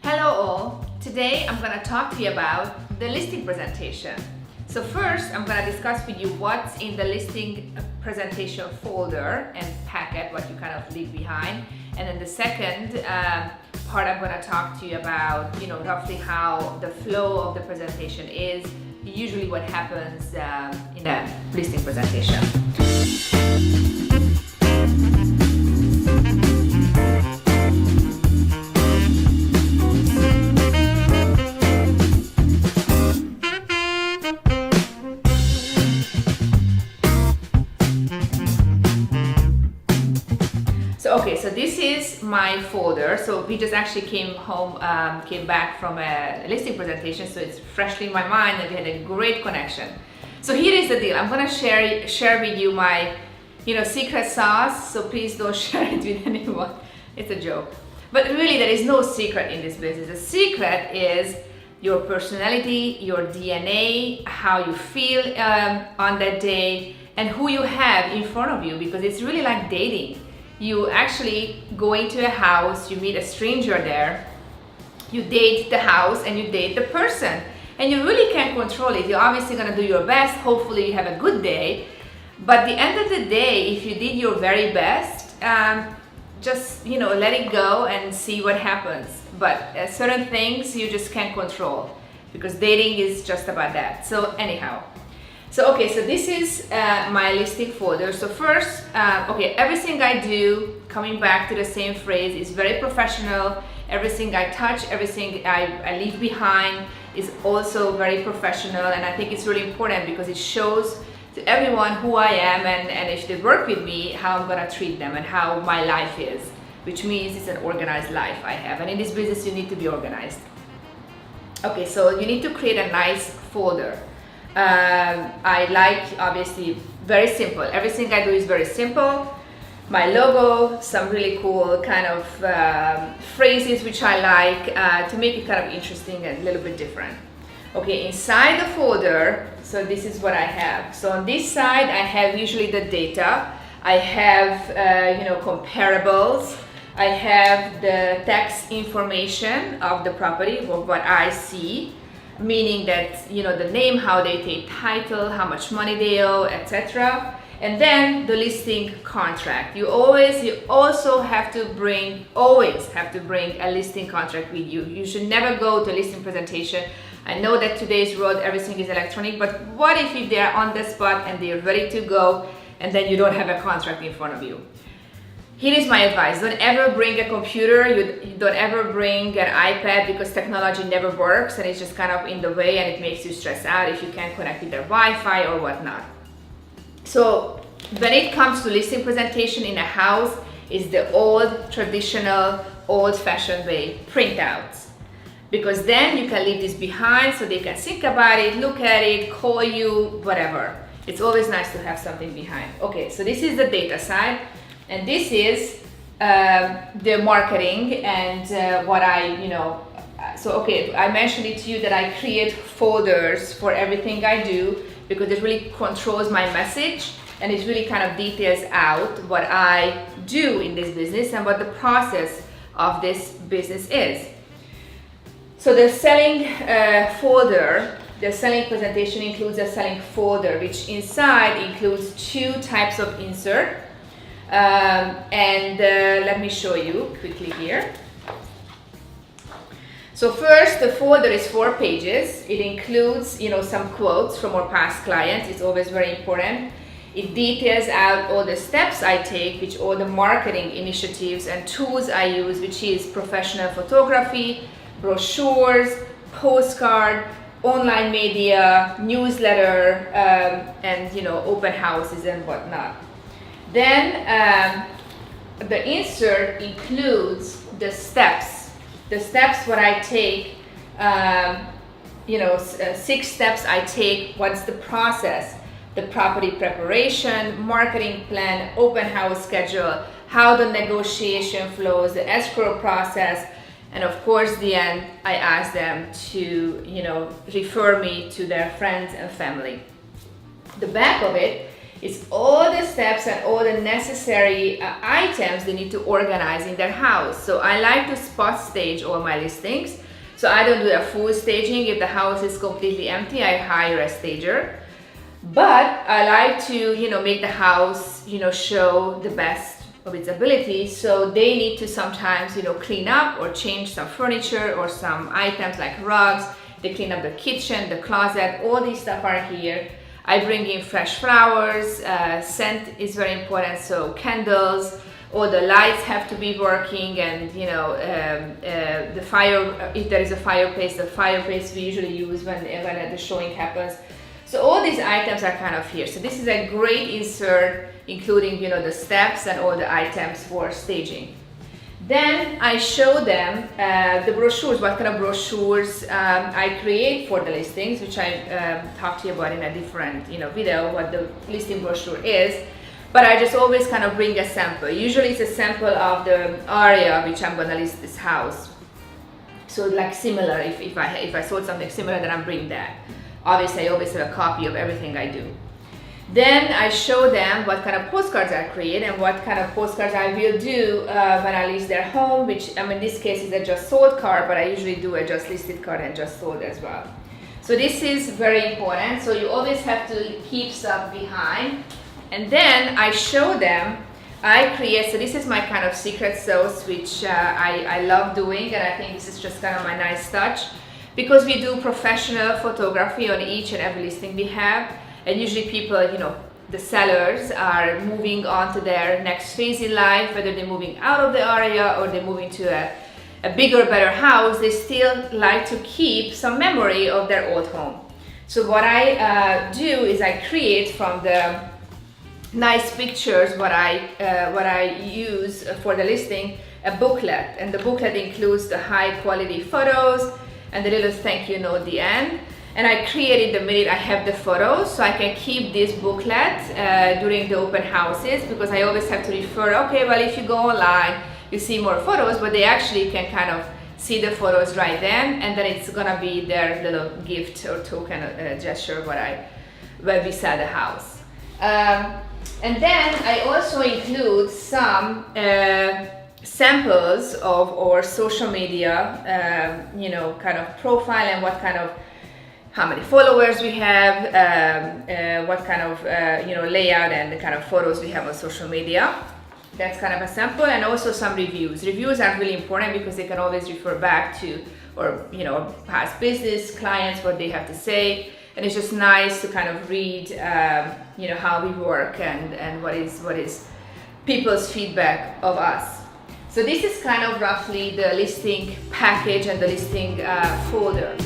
Hello all! Today I'm going to talk to you about the listing presentation. So first I'm going to discuss with you what's in the listing presentation folder and packet, what you kind of leave behind. And then the second part I'm going to talk to you about, roughly how the flow of the presentation is, usually what happens in a listing presentation. So this is my folder. So we just actually came back from a listing presentation, so it's freshly in my mind and we had a great connection. So here is the deal. I'm gonna share with you my, secret sauce. So please don't share it with anyone. It's a joke. But really, there is no secret in this business. The secret is your personality, your DNA, how you feel on that day, and who you have in front of you. Because it's really like dating. You actually go into a house, you meet a stranger there, you date the house and you date the person. And you really can't control it. You're obviously gonna do your best, hopefully you have a good day. But at the end of the day, if you did your very best, just let it go and see what happens. But certain things you just can't control, because dating is just about that. So anyhow. So this is my listing folder. So first, everything I do, coming back to the same phrase, is very professional. Everything I touch, everything I leave behind is also very professional. And I think it's really important because it shows to everyone who I am, and if they work with me, how I'm gonna treat them and how my life is, which means it's an organized life I have. And in this business, you need to be organized. Okay, so you need to create a nice folder. I like, obviously, very simple. Everything I do is very simple. My logo, some really cool kind of phrases which I like to make it kind of interesting and a little bit different. Okay, inside the folder, so this is what I have. So on this side, I have usually the data. I have, comparables. I have the tax information of the property, or what I see. Meaning that, the name, how they take title, how much money they owe, etc. And then the listing contract. You also have to bring a listing contract with you. You should never go to a listing presentation. I know that today's world, everything is electronic, but what if they are on the spot and they're ready to go, and then you don't have a contract in front of you? Here is my advice. Don't ever bring a computer, you don't ever bring an iPad, because technology never works and it's just kind of in the way and it makes you stress out if you can't connect with their Wi-Fi or whatnot. So when it comes to listing presentation in a house, is the old, traditional, old-fashioned way, printouts. Because then you can leave this behind so they can think about it, look at it, call you, whatever. It's always nice to have something behind. Okay, so this is the data side. And this is the marketing and what I mentioned it to you that I create folders for everything I do, because it really controls my message and it really kind of details out what I do in this business and what the process of this business is. So the selling folder, the selling presentation includes a selling folder, which inside includes two types of insert. Let me show you quickly here. So first, the folder is 4 pages. It includes, some quotes from our past clients. It's always very important. It details out all the steps I take, which all the marketing initiatives and tools I use, which is professional photography, brochures, postcard, online media, newsletter, and open houses and whatnot. Then the insert includes the steps what I take, 6 steps I take. What's the process? The property preparation, marketing plan, open house schedule, how the negotiation flows, the escrow process, and of course, the end, I ask them to, refer me to their friends and family. The back of it It's all the steps and all the necessary items they need to organize in their house. So I like to spot stage all my listings. So I don't do a full staging. If the house is completely empty, I hire a stager. But I like to, make the house, show the best of its ability. So they need to sometimes, clean up or change some furniture or some items like rugs. They clean up the kitchen, the closet, all these stuff are here. I bring in fresh flowers, scent is very important, so candles, all the lights have to be working, and the fire, if there is a fireplace, the fireplace we usually use when the showing happens. So all these items are kind of here. So this is a great insert, including the steps and all the items for staging. Then I show them the brochures, what kind of brochures I create for the listings, which I talked to you about in a different video, what the listing brochure is. But I just always kind of bring a sample. Usually it's a sample of the area which I'm gonna list this house. So like similar, if I sold something similar, then I'm bringing that. Obviously I always have a copy of everything I do. Then I show them what kind of postcards I create and what kind of postcards I will do when I list their home, which in this case is a just sold card, but I usually do a just listed card and just sold as well. So this is very important. So you always have to keep stuff behind. And then I show them, I create, so this is my kind of secret sauce, which I love doing, and I think this is just kind of my nice touch, because we do professional photography on each and every listing we have. And usually people, the sellers are moving on to their next phase in life, whether they're moving out of the area or they're moving to a bigger, better house, they still like to keep some memory of their old home. So what I do is I create from the nice pictures, what I use for the listing, a booklet. And the booklet includes the high quality photos and the little thank you note at the end. And I created the minute I have the photos, so I can keep this booklet during the open houses, because I always have to refer, okay, well, if you go online, you see more photos, but they actually can kind of see the photos right then, and then it's gonna be their little gift or token gesture when we sell the house. And then I also include some samples of our social media, kind of profile, and what kind of, how many followers we have, what kind of layout and the kind of photos we have on social media. That's kind of a sample, and also some reviews. Reviews are really important because they can always refer back to, or past business clients, what they have to say, and it's just nice to kind of read, how we work and what is people's feedback of us. So this is kind of roughly the listing package and the listing folder.